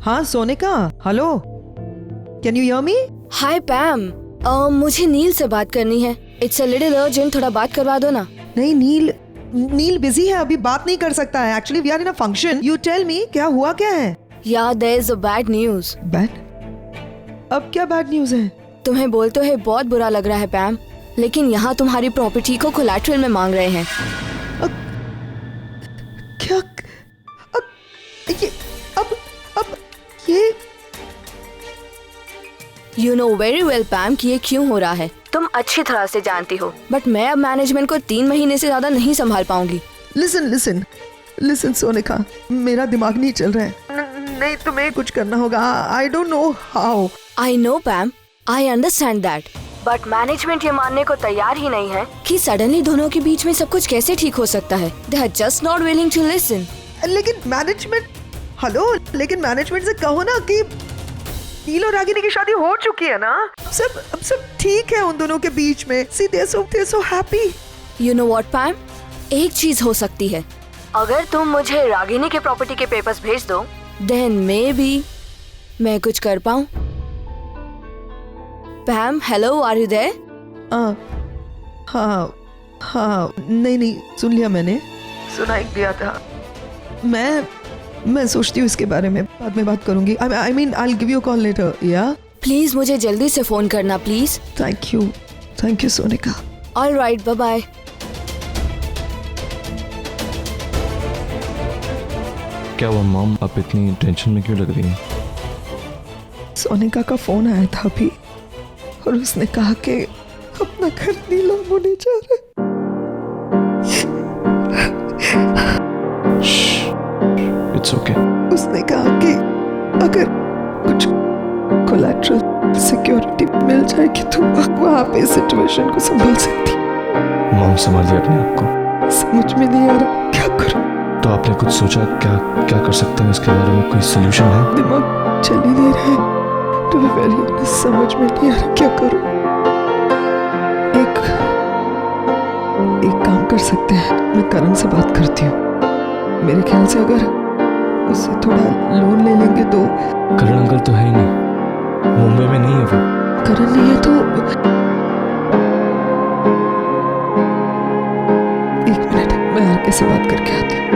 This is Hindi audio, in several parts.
हाँ Sonika, hello, can you hear me? Hi Pam, मुझे नील से बात करनी है। इट्स अ लिटिल अर्जेंट, थोड़ा बात करवा दो ना। नहीं, नील बिजी है, अभी बात नहीं कर सकता है। Actually we are in a function. You tell me, क्या हुआ क्या है? यार there is a bad news. Bad? अब क्या बैड न्यूज है? तुम्हें बोलते हुए बहुत बुरा लग रहा है पैम, लेकिन यहाँ तुम्हारी प्रॉपर्टी को कोलैटरल में मांग रहे हैं। क्या? ये यू नो वेरी वेल पैम कि ये क्यों हो रहा है, तुम अच्छी तरह से जानती हो। बट मैं अब मैनेजमेंट को 3 महीने से ज्यादा नहीं संभाल पाऊंगी। लिसन सोनिका, मेरा दिमाग नहीं चल रहा है। नहीं, तुम्हें कुछ करना होगा। I don't know how. I know पैम, I understand that, but management ये मानने को तैयार ही नहीं है कि सडनली दोनों के बीच में सब कुछ कैसे ठीक हो सकता है। They are just not willing to listen. लेकिन मैनेजमेंट से कहो ना कि नील और रागिनी की शादी हो चुकी है ना। अब सब ठीक है उन दोनों के बीच में। See, they're so happy. You know what, पैम? एक चीज हो सकती है। अगर तुम मुझे रागिनी के प्रॉपर्टी के पेपर्स भेज दो, then maybe मैं कुछ कर पाऊं। पैम, हेलो, आर यू देयर? हाँ, नहीं, सुन लिया मैंने, सुनाई दिया था। मैं सोचती हूँ इसके बारे में, बाद में बात करूंगी। I mean, I'll give you a call later, yeah? Please मुझे जल्दी से फोन करना please. Thank you Sonika. All right, bye bye. क्या हुआ मॉम, आप इतनी टेंशन में क्यों लग रही हैं? सोनिका का फोन आया था अभी और उसने कहा कि अपना घर नीलाम होने जा रहा है। It's okay. उसने कहा कि अगर कुछ कोलैटरल सिक्योरिटी मिल जाएगी तो वहाँ पे सिचुएशन को संभाल सकती। मॉम संभालिए अपने आप को। समझ में नहीं आ रहा क्या करूं। तो आपने कुछ सोचा, क्या कर सकते हैं इसके बारे में? कोई सोल्यूशन है? दिमाग चल ही नहीं रहा है। To be very honest, समझ में नहीं आ रहा क्या करूं। एक काम कर सकते हैं, मैं करण से बात करती हूँ। मेरे ख्याल से अगर उससे थोड़ा लोन ले लेंगे तो। करण अंकल तो है ही नहीं, मुंबई में नहीं है वो। करण नहीं है तो एक मिनट, मैं आरके से बात करके आती हूँ।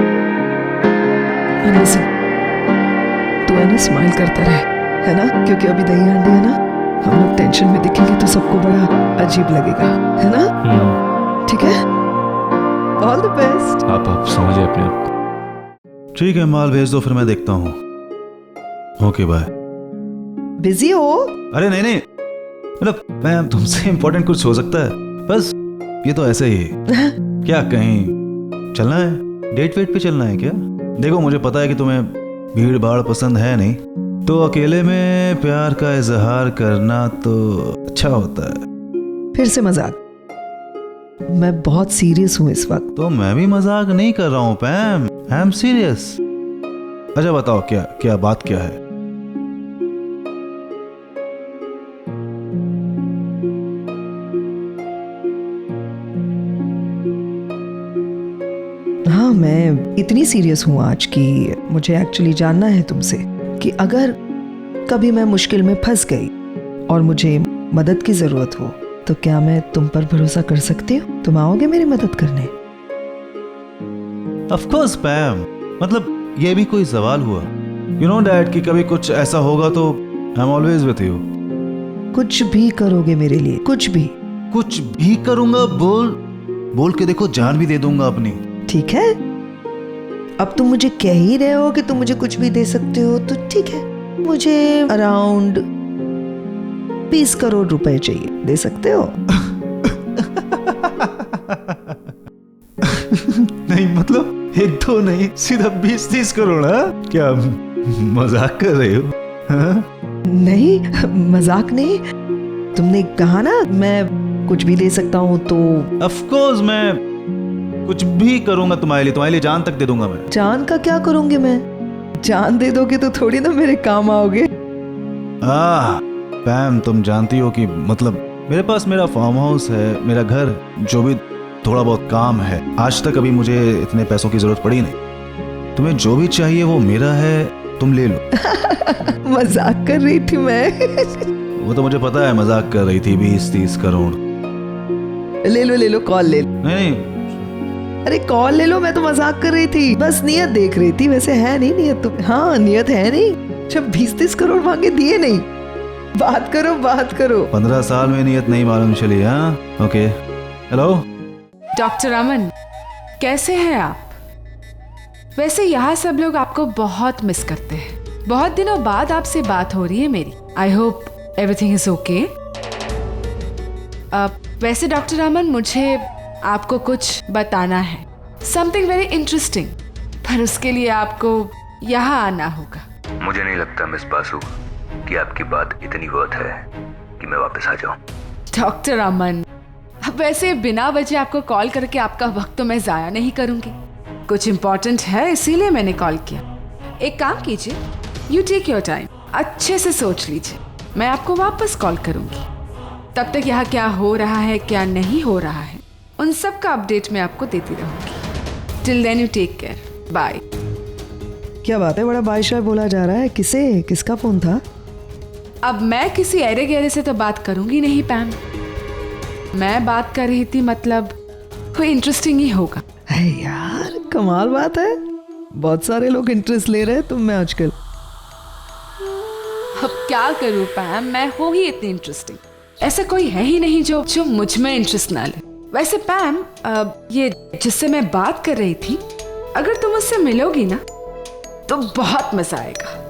तू है ना, स्माइल करता रहे, है ना, क्योंकि अभी दही हांडी है ना। हम लोग टेंशन में दिखेंगे तो सबको बड़ा अजीब लगेगा, है ना? ठीक है, ऑल द बेस्ट। आप समझिए अपने आप को। ठीक है, माल भेज दो, फिर मैं देखता हूँ। Okay bye. बिजी हो? अरे नहीं, मतलब मैं तुमसे इम्पोर्टेंट कुछ हो सकता है, बस ये तो ऐसे ही। क्या कहीं चलना है? डेट वेट पे चलना है क्या? देखो मुझे पता है कि तुम्हें भीड़ भाड़ पसंद है नहीं, तो अकेले में प्यार का इजहार करना तो अच्छा होता है। फिर से मजाक? मैं बहुत सीरियस हूँ इस वक्त। तो मैं भी मजाक नहीं कर रहा हूँ पैम, आई एम सीरियस। अच्छा बताओ, क्या बात क्या है? हाँ, मैं इतनी सीरियस हूँ आज कि मुझे एक्चुअली जानना है तुमसे कि अगर कभी मैं मुश्किल में फंस गई और मुझे मदद की जरूरत हो तो क्या मैं तुम पर भरोसा कर सकती हूँ? तुम आओगे मेरी मदद करने? ऑफ कोर्स पैम, मतलब ये भी कोई सवाल हुआ? यू नो डैड कि कभी कुछ ऐसा होगा तो I am always with you. कुछ भी करोगे मेरे लिए? कुछ भी करूंगा। बोल के देखो, जान भी दे दूंगा अपनी। ठीक है, अब तुम मुझे कह ही रहे हो कि तुम मुझे कुछ भी दे सकते हो, तो ठीक है। मुझे अराउंड 20 करोड़ रुपए चाहिए, दे सकते हो? नहीं मतलब 1-2 नहीं, सीधा 20-30 करोड़। क्या मजाक कर रहे हो? नहीं, मजाक नहीं। तुमने कहा ना मैं कुछ भी दे सकता हूँ, तो ऑफ कोर्स मैं कुछ भी करूंगा तुम्हारे लिए जान तक दे दूंगा मैं। जान का क्या करूंगी मैं? जान दे दोगे तो थोड़ी ना मेरे काम आओगे। पैम, तुम जानती हो कि मतलब मेरे पास मेरा फार्म हाउस है, मेरा घर, जो भी थोड़ा बहुत काम है। आज तक अभी मुझे इतने पैसों की जरूरत पड़ी नहीं। तुम्हें जो भी चाहिए वो मेरा है, तुम ले लो। मजाक कर रही थी मैं। वो तो मुझे पता है मजाक कर रही थी। 20-30 करोड़। ले लो कॉल ले लो। नहीं अरे कॉल ले लो, मैं तो मजाक कर रही थी, बस नियत देख रही थी। वैसे है नहीं नियत तो, हाँ नियत है नहीं। जब 20-30 करोड़ मांगे दिए नहीं। बात करो। 15 साल में नियत नहीं मालूम चली। हाँ ओके। हेलो डॉक्टर अमन, कैसे हैं आप? वैसे यहाँ सब लोग आपको बहुत मिस करते हैं। बहुत दिनों बाद आपसे बात हो रही है मेरी। I hope everything is okay. वैसे डॉक्टर अमन, मुझे आपको कुछ बताना है, समथिंग वेरी इंटरेस्टिंग, पर उसके लिए आपको यहाँ आना होगा। मुझे नहीं लगता मिस बासु कि आपकी बात इतनी वर्थ है कि मैं वापस आ जाऊं। डॉक्टर अमन, वैसे बिना वजह आपको कॉल करके आपका वक्त तो मैं ज़ाया नहीं करूँगी। कुछ इम्पोर्टेंट है इसीलिए मैंने कॉल किया। एक काम कीजिए, यू टेक योर टाइम, अच्छे से सोच लीजिए, मैं आपको वापस कॉल करूँगी। तब तक यहाँ क्या हो रहा है क्या नहीं हो रहा है उन सब का अपडेट मैं आपको देती रहूँगी। Till then you take care, bye. क्या बात है, बड़ा बादशाह बोला जा रहा है। किसका फोन था? अब मैं किसी अरे गहरे से तो बात करूँगी नहीं पैम। मैं बात कर रही थी, मतलब कोई इंटरेस्टिंग ही होगा। है यार, कमाल बात है। बहुत सारे लोग इंटरेस्ट ले रहे हैं तुम में आजकल। अब क्या करूँ पैम, मैं हो ही इतनी इंटरेस्टिंग, ऐसा कोई है ही नहीं जो मुझ में इंटरेस्ट ना ले। वैसे पैम, ये जिससे मैं बात कर रही थी, अगर तुम उससे मिलोगी ना तो बहुत मजा आएगा।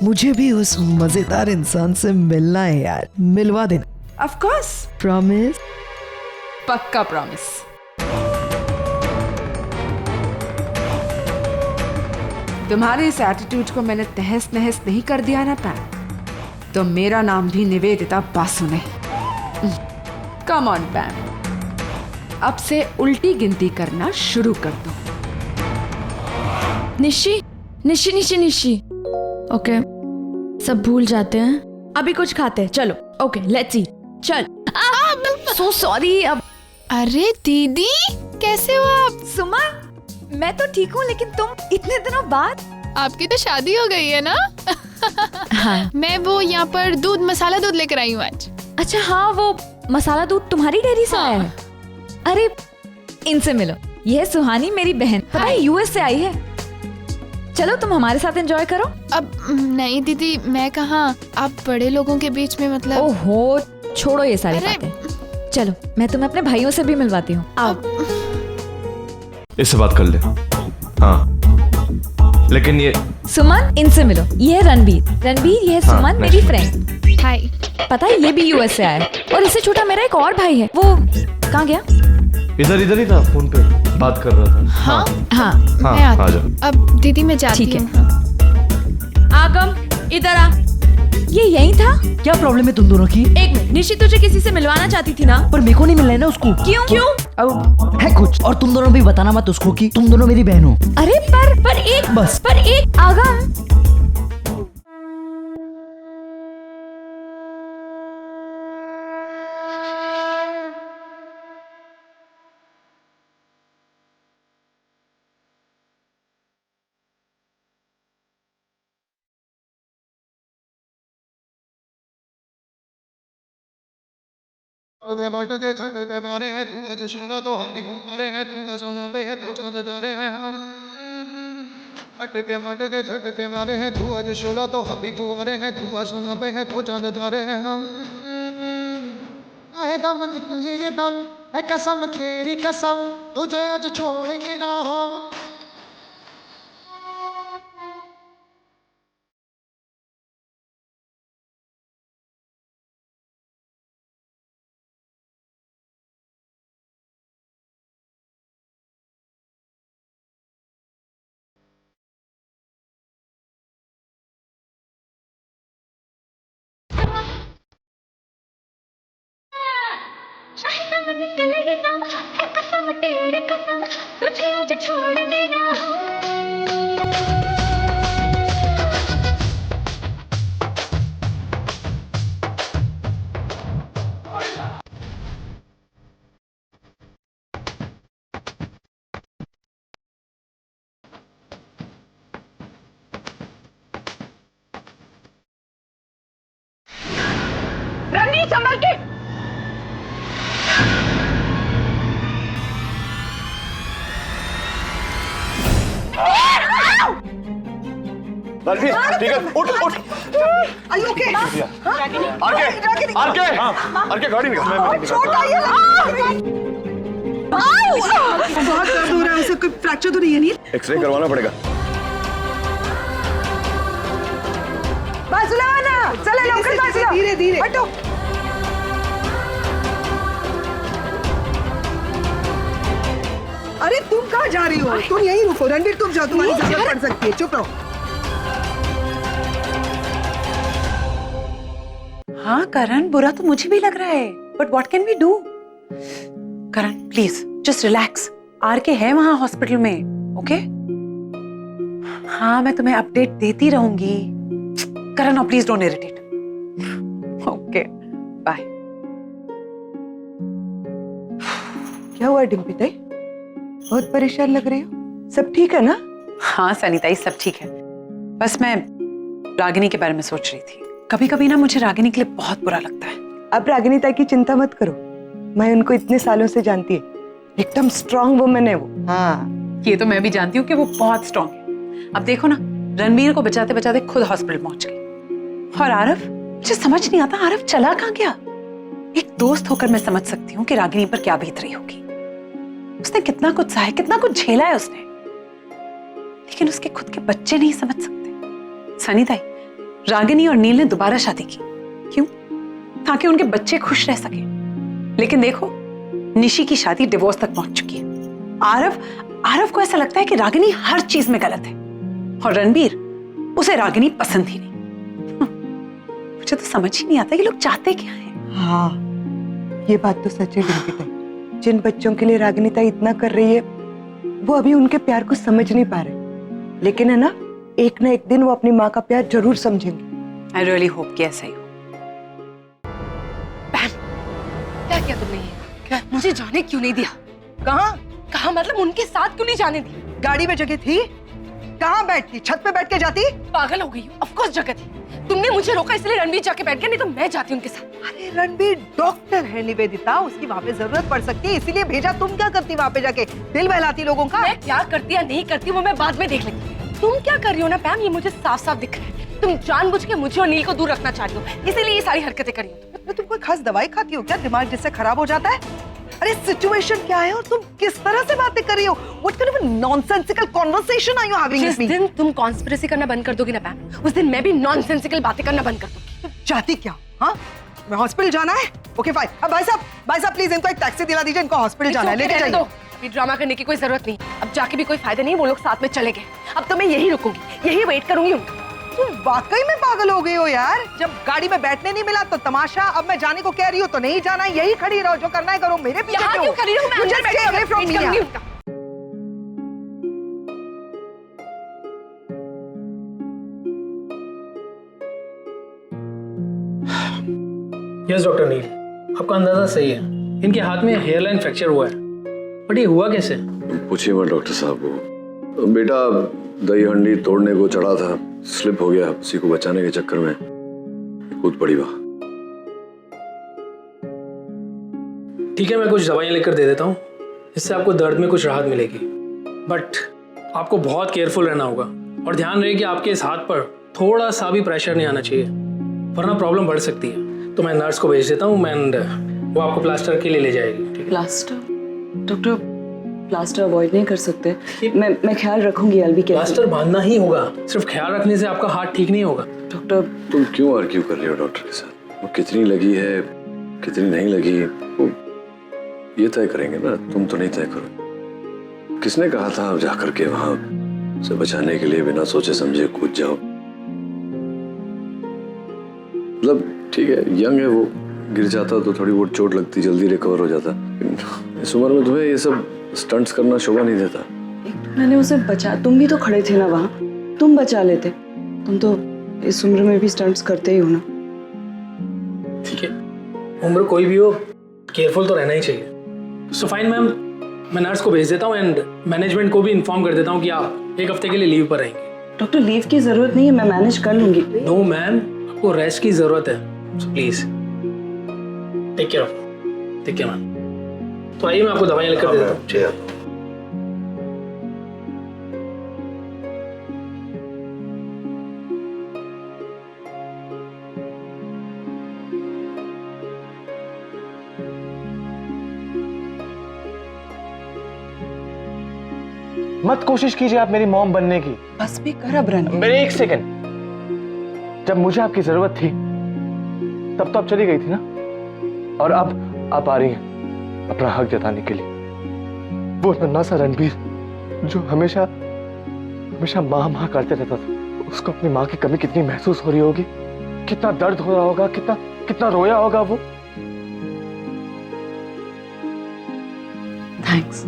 मुझे भी उस मजेदार इंसान से मिलना है यार, मिलवा देना। Of course, promise? पक्का प्रॉमिस। तुम्हारे इस एटीट्यूड को मैंने तहस नहस नहीं कर दिया ना पैम, तो मेरा नाम भी निवेदिता बासु नहीं। कम ऑन पैम, अब से उल्टी गिनती करना शुरू कर दो। निशी निशी निशी निशी। ओके, सब भूल जाते हैं, अभी कुछ खाते हैं। चलो ओके, लेट्स ईट। चल। So sorry. अब अरे दीदी, कैसे हो आप? सुमन, मैं तो ठीक हूँ, लेकिन तुम इतने दिनों बाद। आपकी तो शादी हो गई है ना? हाँ। मैं वो यहाँ पर मसाला दूध लेकर आई हूँ आज। अच्छा हाँ, वो मसाला दूध तुम्हारी डेयरी से आया है? अरे इनसे मिलो, यह है सुहानी, मेरी बहन, पता है यूएस से आई है। चलो तुम हमारे साथ एंजॉय करो। अब नहीं दीदी, मैं कहाँ, आप बड़े लोगों के बीच में, मतलब। ओहो, छोड़ो ये सारी अरे बातें। चलो मैं तुम्हें अपने भाइयों से भी मिलवाती हूँ। आओ। इससे बात कर ले। हाँ लेकिन ये सुमन, इनसे मिलो, ये है रणबीर, ये है हाँ, सुमन, मेरी फ्रेंड। हाय। पता है ये भी यूएस से आया है, और इससे छोटा मेरा एक और भाई है। वो कहाँ गया? इधर ही था, फोन पे बात कर रहा था। हाँ हाँ मैं आ आती जा। हूँ। अब दीदी मैं जाती ठीक है। हूँ। आगम, इधर आ। ये यही था? क्या प्रॉब्लम है तुम दोनों की? एक मिनट, निशी तुझे किसी से मिलवाना चाहती थी ना? पर मेरे को नहीं मिल रहा है ना उसको। क्यों? अब है कुछ, और तुम दोनों भी बताना मत उसको कि तुम दोनों मेरी बहन हो। अरे पर एक आगम। कसम तेरी कसम, तुझे आज छोड़ेंगे ना हम। कसम तेरी कसम, तुझे आज छोड़ेंगे ना हम। संभल के। रणवीर ठीक है, उठ उठ। आयु ओके? आरके गाड़ी निकाल। बहुत दर्द हो रहा है, उसे कोई फ्रैक्चर तो नहीं है नील? एक्सरे करवाना पड़ेगा। बाजूला आना, चला लवकर बाजूला। धीरे धीरे हटो। अरे तुम कहाँ जा रही हो? तुम यहीं रुको रणवीर, तुम जाओ, तुम्हारी जरूरत पड़ सकती है। चुप रहो। हाँ करण, बुरा तो मुझे भी लग रहा है, but what can we do? Karan please just relax. आर के है वहां हॉस्पिटल में, ओके? हाँ मैं तुम्हें अपडेट देती रहूंगी। Karan please don't irritate. Okay bye. क्या हुआ डिम्पी ताई? बहुत परेशान लग रही हो। सब ठीक है ना? हाँ सनीताई सब ठीक है, बस मैं रागिनी के बारे में सोच रही थी। कभी कभी ना मुझे रागिनी के लिए बहुत बुरा लगता है। अब रागिनी ताई की चिंता मत करो, मैं उनको इतने सालों से जानती है, एकदम स्ट्रांग वुमन है वो। हाँ ये तो मैं भी जानती हूँ कि वो बहुत स्ट्रांग है। अब देखो ना, रणवीर को बचाते बचाते खुद हॉस्पिटल पहुंच गई। और आरव, मुझे समझ नहीं आता आरव चला कहाँ गया? एक दोस्त होकर मैं समझ सकती हूँ कि रागिनी पर क्या बीत रही होगी। उसने कितना कुछ सहा है, कितना कुछ झेला है उसने, लेकिन उसके खुद के बच्चे नहीं समझ सकते। सनीताई, रागिनी और नील ने दोबारा शादी की, क्यों? ताकि उनके बच्चे खुश रह सके। लेकिन देखो निशी की शादी डिवोर्स तक पहुंच चुकी है। आरव को ऐसा लगता है कि रागिनी हर चीज में गलत है, और रणबीर, उसे रागिनी पसंद ही नहीं। मुझे तो समझ ही नहीं आता ये लोग चाहते क्या है। हाँ ये बात तो सच है डिम्पी ताई, जिन बच्चों के लिए रागिनी ताई इतना कर रही है, वो अभी उनके प्यार को समझ नहीं पा रहे, लेकिन है ना एक दिन वो अपनी माँ का प्यार जरूर समझेंगे। आई रियली होप कि ऐसा ही हो। क्या किया तुमने ये? क्या? मुझे जाने क्यों नहीं दिया? कहाँ मतलब उनके साथ क्यों नहीं जाने दी? गाड़ी में जगह थी, कहाँ बैठती? छत पे बैठ के जाती? पागल हो गई हूँ, ऑफ कोर्स जगह थी। तुमने मुझे रोका इसलिए रणवीर जाके बैठ गया, नहीं तो मैं जाती उनके साथ। अरे रणवीर डॉक्टर है निवेदिता, उसकी वहाँ पे जरूरत पड़ सकती है, इसीलिए भेजा। तुम क्या करती वहाँ पे जाके? दिल बहलाती लोगों का? मैं क्या करती या नहीं करती वो मैं बाद में देख लेती। तुम क्या कर रही हो ना पैम, ये मुझे साफ साफ दिख रहा है। तुम जानबूझ के मुझे और नील को दूर रखना चाह रही हो, इसीलिए ये सारी हरकतें कर रही हो। तुम कोई खास दवाई खाती हो क्या, दिमाग जिससे खराब हो जाता है? अरे सिचुएशन क्या है और तुम किस तरह से बातें कर रही हो? What kind of a nonsensical conversation are you having with me? जिस दिन तुम कॉन्स्पिरेसी करना बंद कर दोगी ना पैम, उस दिन मैं भी नॉनसेंसिकल बातें करना बंद कर दूंगी। चाहती क्या? हाँ मैं हॉस्पिटल जाना है? Okay fine. अब भाई साहब प्लीज इनको एक टैक्सी दिला दीजिए, इनको हॉस्पिटल जाना है, लेके जाइए। अभी ड्रामा करने की कोई जरूरत नहीं, अब जाके भी कोई फायदा नहीं, वो लोग साथ में चले गए। अब तो मैं यही रुकूंगी, यही वेट करूंगी उनका। तुम वाकई में पागल हो गई हो यार, जब गाड़ी में बैठने नहीं मिला तो तमाशा, अब मैं जाने को कह रही हूँ तो नहीं जाना, यही खड़ी रहो, जो करना है करो, मेरे पीछे यहाँ क्यों खड़ी रहूं? मैं अंदर बैठी हूं, वेट करूंगी उनका। यस डॉक्टर नील, आपका अंदाजा सही है, इनके हाथ में हेयरलाइन फ्रैक्चर हुआ है, बट ये हुआ कैसे? पूछिए मत डॉक्टर साहब को। बेटा दही हंडी तोड़ने को चढ़ा था, स्लिप हो गया, उसी को बचाने के चक्कर में कूद पड़ी वहां। ठीक है, मैं कुछ दवाइयाँ लेकर दे देता हूँ, इससे आपको दर्द में कुछ राहत मिलेगी, बट आपको बहुत केयरफुल रहना होगा और ध्यान रहे कि आपके इस हाथ पर थोड़ा सा भी प्रेशर नहीं आना चाहिए, वरना प्रॉब्लम बढ़ सकती है। तो मैं नर्स को भेज देता हूँ, एंड वो आपको प्लास्टर के लिए ले जाएगी। प्लास्टर? डॉक्टर प्लास्टर अवॉइड नहीं कर सकते, मैं ख्याल रखूंगी। I'll be careful। प्लास्टर बांधना ही होगा, सिर्फ ख्याल रखने से आपका हाथ ठीक नहीं होगा। डॉक्टर तुम क्यों आर्ग्यू कर रही हो डॉक्टर के साथ? वो कितनी लगी है कितनी नहीं लगी वो ये तय करेंगे ना, तुम तो नहीं तय करो। किसने कहा था आप जाकर के वहां से बचाने के लिए बिना सोचे समझे कूद जाओ? मतलब ठीक है, यंग है वो, गिर जाता तो थोड़ी बहुत चोट लगती, जल्दी रिकवर हो जाता। इस उम्र में तुम्हें ये सब स्टंट्स करना शोभा नहीं देता। मैंने उसे बचा, तुम भी तो खड़े थे ना वहाँ, तुम बचा लेते। तुम तो इस उम्र में भी स्टंट्स करते ही हो ना। ठीक है, उम्र कोई भी हो, केयरफुल तो रहना ही चाहिए। सो फाइन मैम, मैं नर्स को भेज देता हूँ एंड मैनेजमेंट को भी इन्फॉर्म कर देता हूँ कि आप 1 हफ्ते के लिए लीव पर रहेंगे। डॉक्टर लीव की जरूरत नहीं है, मैं मैनेज कर लूंगी। नो मैम, आपको रेस्ट की जरूरत है, so please. Take care ma'am. तो आइए मैं आपको दवाइयाँ लिखकर दे देता हूँ। मत कोशिश कीजिए आप मेरी मॉम बनने की। बस भी कर अब रणवीर। मेरे एक सेकंड, जब मुझे आपकी जरूरत थी तब तो आप चली गई थी ना, और अब आप आ रही हैं अपना हक जताने के लिए। वो नन्हा सा रणवीर जो हमेशा हमेशा माँ माँ करते रहता था, उसको अपनी माँ की कमी कितनी महसूस हो रही होगी, कितना दर्द हो रहा होगा, कितना कितना रोया होगा वो। थैंक्स।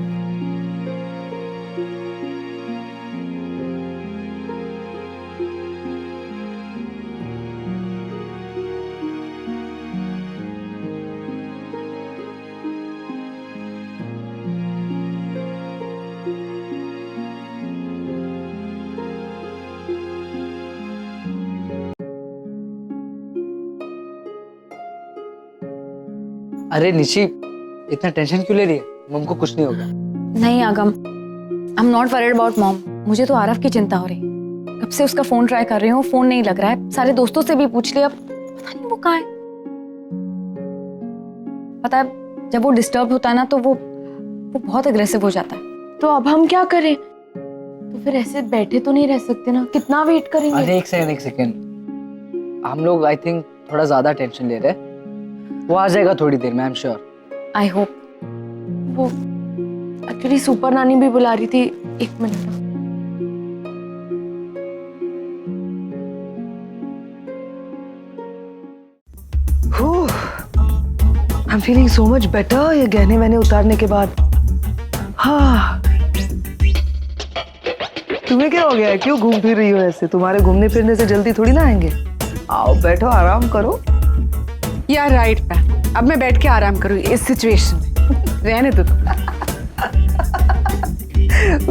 अरे निशी, इतना टेंशन क्यों ले रही है? मम को कुछ नहीं होगा। नहीं आगम, I am not worried about mom. मुझे तो आरफ की चिंता हो रही है। कब से उसका फोन ट्राई कर रही हूँ, फोन नहीं लग रहा है। सारे दोस्तों से भी पूछ लिया, पता नहीं वो कहाँ है। पता है जब वो डिस्टर्ब होता है ना तो वो बहुत अग्रेसिव हो जाता है। तो अब हम क्या करें? तो फिर ऐसे बैठे तो नहीं रह सकते ना, कितना वेट करेंगे? अरे एक सेकंड, हम लोग आई थिंक थोड़ा ज्यादा टेंशन ले रहे हैं। वो आ जाएगा थोड़ी देर में, I am sure. I hope. वो एक्चुअली सुपर नानी भी बुला रही थी। एक minute. I am feeling so much better ये गहने वहने उतारने के बाद। हाँ, तुम्हें क्या हो गया है? क्यों घूम फिर रही हो ऐसे? तुम्हारे घूमने फिरने से जल्दी थोड़ी ना आएंगे। आओ बैठो, आराम करो। यार राइट पैम, अब मैं बैठ के आराम करूँ इस सिचुएशन में। रहने दो।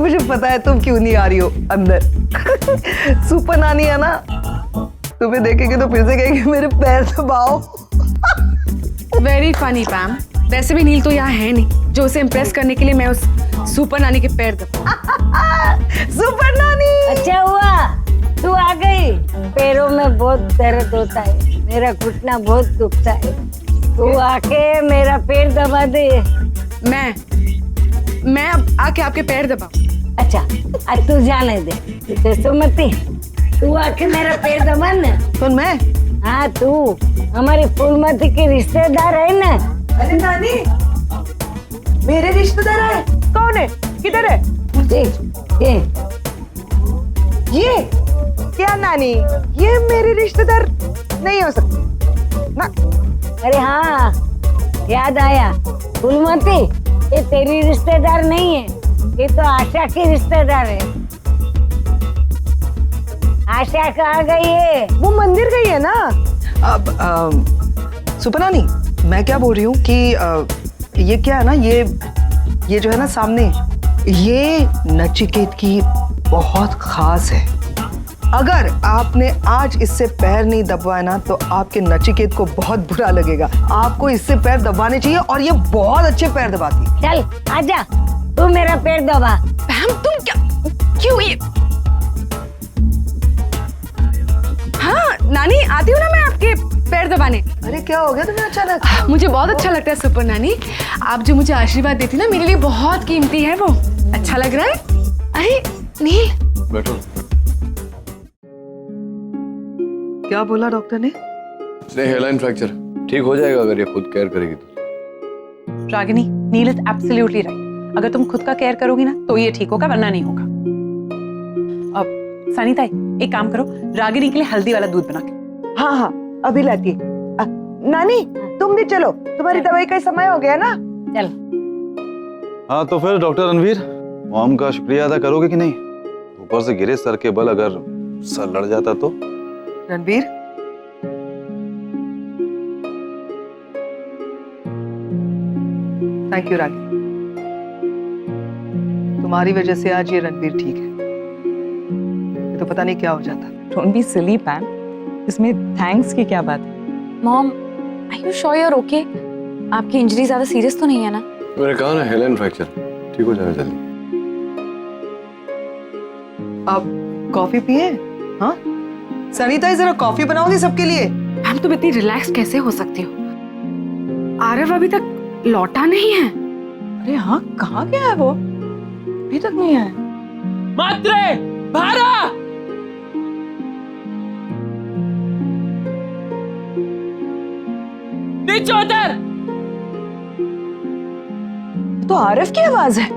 मुझे पता है तुम क्यों नहीं आ रही हो अंदर। सुपर नानी है ना, तुम्हें देखेंगे तो फिर से कहेंगे मेरे पैर दबाओ। Very funny पैम। वैसे भी नील तो यहाँ है नहीं जो उसे इम्प्रेस करने के लिए मैं उस सुपर नानी के पैर दबाऊं। सुपर नानी, अच्छा हुआ तू आ गई। पैरों में बहुत दर्द होता है, मेरा घुटना बहुत दुखता है। तू आके मेरा पैर दबा दे। मैं अब आके आपके पैर दबाऊं? अच्छा, अब तू जाने दे। सुमति, तू आके मेरा पैर दबा ना। कौन, मैं? हाँ तू, हमारी फूलमती की रिश्तेदार है ना। अरे नानी, मेरे रिश्तेदार है? कौन है? किधर है? ये क्या नानी, ये मेरे रिश्तेदार नहीं हो सकते ना। अरे हाँ, याद आया। फूलमती, ये तेरी रिश्तेदार नहीं है, ये तो आशा की रिश्तेदार है। आशा कहाँ गई है? वो मंदिर गई है ना। अब सुपर नानी, मैं क्या बोल रही हूँ कि ये क्या है ना, ये जो है ना सामने, ये नचिकेत की बहुत खास है। अगर आपने आज इससे पैर नहीं दबाया ना तो आपके नचिकेत को बहुत बुरा लगेगा। आपको इससे पैर दबाने चाहिए, और ये बहुत अच्छे पैर दबाती है। चल आजा, तू मेरा पैर दबा। पैम तुम क्या, क्यों ये? हाँ नानी, आती हूँ ना मैं आपके पैर दबाने। अरे क्या हो गया तुम्हें अचानक? मुझे बहुत अच्छा लगता है सुपर नानी, आप जो मुझे आशीर्वाद देती ना, मेरे लिए बहुत कीमती है वो। अच्छा लग रहा है। अरे नील, बैठो। क्या बोला डॉक्टर ने? हेयरलाइन फ्रैक्चर ठीक हो जाएगा अगर ये खुद केयर करेगी तो। रागिनी, नील इज एब्सोल्युटली राइट। अगर तुम खुद का केयर करोगी ना तो ये ठीक होगा, वरना नहीं होगा। अब सनी ताई, एक काम करो, रागिनी के लिए हल्दी वाला दूध बना के। हाँ हाँ, अभी लाती है। नानी तुम भी चलो, तुम्हारी दवाई का समय हो गया ना। चल। हाँ तो फिर डॉक्टर रणवीर, मॉम का शुक्रिया अदा करोगे कि नहीं? ऊपर से गिरे सर के बल, अगर सर लड़ जाता तो। रणवीर, थैंक यू रागी, तुम्हारी वजह से आज ये रणवीर ठीक है, तो पता नहीं क्या हो जाता। डोंट बी सिली पैम, इसमें थैंक्स की क्या बात है? Mom, are you sure you are okay? आपकी इंजरी ज्यादा सीरियस तो नहीं है ना? मैंने कहा ना हेलन फ्रैक्चर, ठीक हो जाएगा जल्दी। अब कॉफी पिए? हाँ सरिता, जरा कॉफी बनाओगी सबके लिए? मैम तुम इतनी रिलैक्स कैसे हो सकती हो? आरव अभी तक लौटा नहीं है। अरे हाँ, कहाँ गया है वो? अभी तक नहीं आया। मात्रे भारा, नीचे उतर। तो आरव की आवाज है।